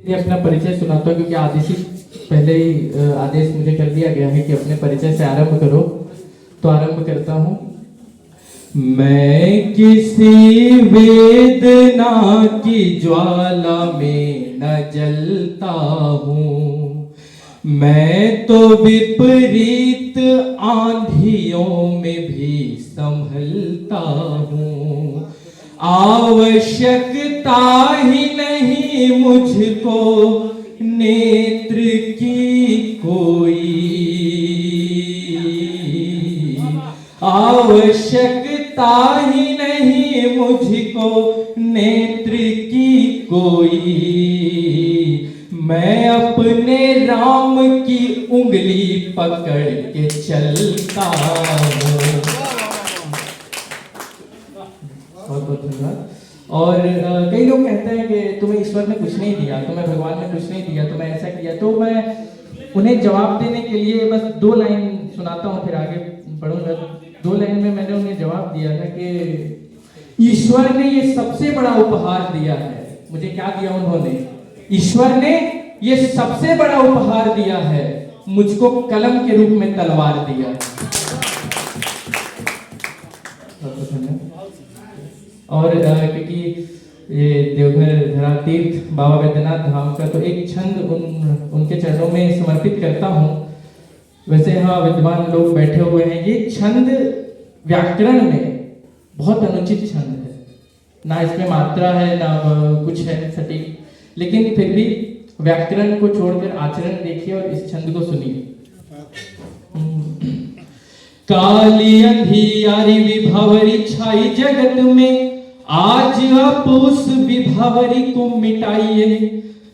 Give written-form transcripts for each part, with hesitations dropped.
ये अपना परिचय सुनाता हूँ क्योंकि पहले ही आदेश मुझे कर दिया गया है कि अपने परिचय से आरंभ करो, तो आरंभ करता हूँ। मैं किसी वेदना की ज्वाला में न जलता हूँ, मैं तो विपरीत आंधियों में भी संभलता हूँ। आवश्यकता ही नहीं मुझको नेत्र की कोई, आवश्यकता ही नहीं मुझको नेत्र की कोई। मैं अपने राम की उंगली पकड़ के चलता हूँ। बहुत बहुत धन्यवाद। और कई लोग कहते हैं कि तुम्हें ईश्वर ने कुछ नहीं दिया, तुम्हें भगवान ने कुछ नहीं दिया, तुम्हें ऐसा किया। तो मैं उन्हें जवाब देने के लिए बस 2 लाइन सुनाता हूँ, फिर आगे बढ़ूंगा। 2 लाइन में मैंने उन्हें जवाब दिया था कि ईश्वर ने ये सबसे बड़ा उपहार दिया है। मुझे क्या दिया उन्होंने? ईश्वर ने ये सबसे बड़ा उपहार दिया है, मुझको कलम के रूप में तलवार दिया। और क्योंकि ये देवघर धरा तीर्थ बाबा वैद्यनाथ धाम का तो एक छंद उनके चरणों में समर्पित करता हूँ। वैसे हाँ, विद्वान लोग बैठे हुए हैं। ये छंद व्याकरण में बहुत अनुचित छंद है, ना इसमें मात्रा है ना कुछ है सटीक, लेकिन फिर भी व्याकरण को छोड़कर आचरण देखिए और इस छंद को सुनिए। काली अंधियारी विभावरी छाई जगत में, आज आप उस विभावरी को मिटाइए।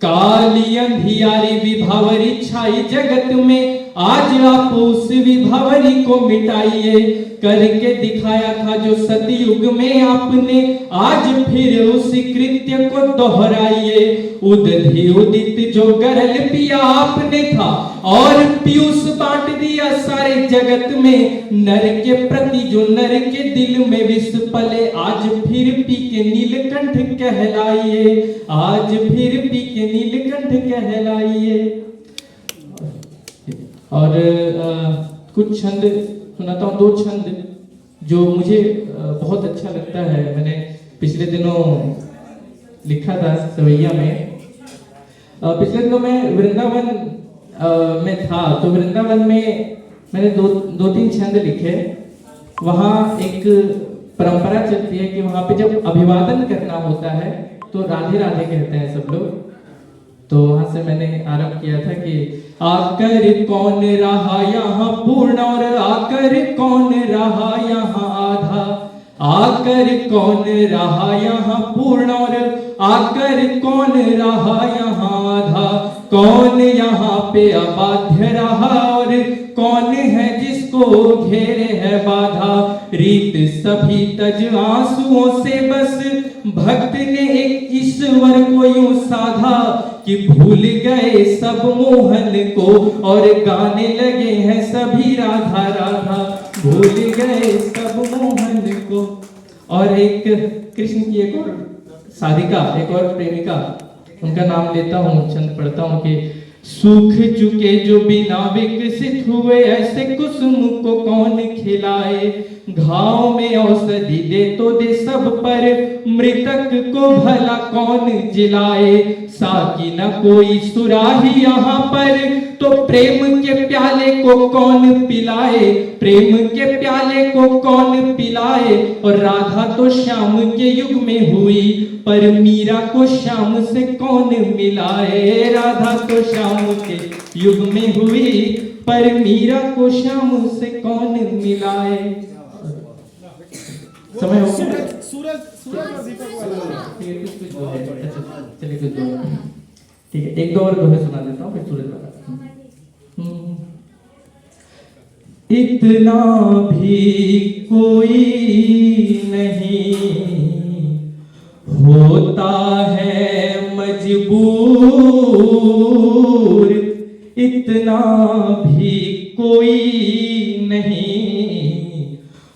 काली अंधियारी विभावरी छाई जगत में, आज आप उस विभावरी को मिटाइए। करके दिखाया था जो सतयुग में आपने, आज फिर उस कृत्य को दोहराइए। उदधि उदित जो गरल पिया आपने था, और पीयूष बांट दिया सारे जगत में। नर के प्रति जो नर के दिल में विष पले, आज फिर पी के नीलकंठ कहलाइए। आज फिर पी के नीलकंठ कहलाइए। और कुछ छंद सुनाता हूँ, 2 छंद जो मुझे बहुत अच्छा लगता है। मैंने पिछले दिनों लिखा था सवैया में। पिछले दिनों मैं वृंदावन में था, तो वृंदावन में मैंने 2-3 छंद लिखे। वहाँ एक परंपरा चलती है कि वहाँ पे जब अभिवादन करना होता है तो राधे राधे कहते हैं सब लोग। तो वहां से मैंने आरंभ किया था कि आकर कौन रहा यहाँ पूर्ण, और आकर कौन रहा यहाँ आधा। आकर कौन रहा यहाँ पूर्ण, और आकर कौन रहा यहाँ आधा। कौन यहाँ पे अबाध्य रहा, और कौन है जिसको घेरे है बाधा। रीत सभी तज आंसुओं से बस, भक्त ने एक ईश्वर को यूं साधा कि भूल गए सब मोहन को, और गाने लगे हैं सभी राधा राधा। भूल गए सब मोहन को। और एक कृष्ण की एक और साधिका, एक और प्रेमिका, उनका नाम लेता हूँ, छंद पढ़ता हूँ कि सूख चुके जो बिना विकसित हुए, ऐसे कुसुम को कौन खिलाए। घाव में औषधि दे तो दे सब पर, मृतक को भला कौन जिलाए। साकी न कोई सुराही यहाँ पर, तो प्रेम के प्याले को कौन पिलाए। प्रेम के प्याले को कौन पिलाए। और राधा तो श्याम के युग में हुई, पर मीरा को श्याम से कौन मिलाए। राधा तो श्याम के युग में हुई, पर मीरा को श्याम से कौन मिलाए। समय हो गया। सूरज चलिए कुछ ठीक है, 1-2 और दोहे सुना देता हूँ, फिर सूरज वाला। इतना भी कोई नहीं होता है मजबूर, इतना भी कोई नहीं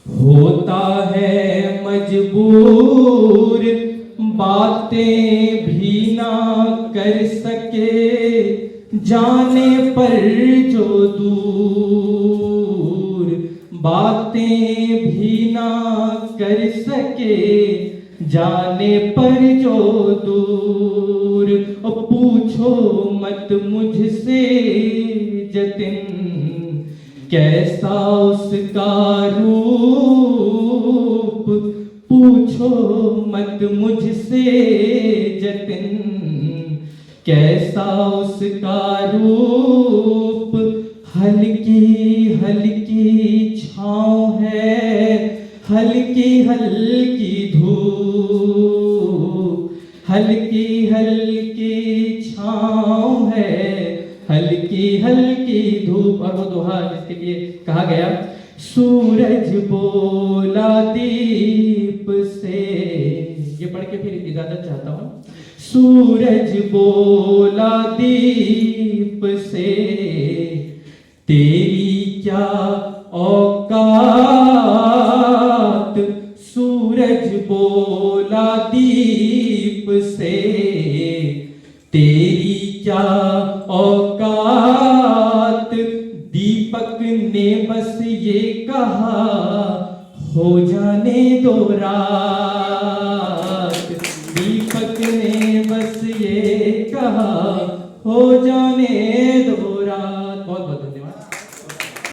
होता है मजबूर। बातें भी ना कर सके जाने पर जो दूर, बातें भी ना कर सके जाने पर जो दूर। ओ पूछो मत मुझसे जतिन कैसा उसका रूप, पूछो मत मुझसे जतिन कैसा उसका रूप। हल्की हल्की छाँव है, हल्की हल्की धूप, हल्की हल्की छाँव है, हल्की हल्की धूप। और वो दोहा जिसके लिए कहा गया, सूरज बोला दीप से, ये पढ़ के फिर इजाजत चाहता हूं। सूरज बोला दीप से तेरी क्या औकात, सूरज बोला दीप से तेरी क्या औकात। दीपक ने बस ये कहा हो जाने दो रात,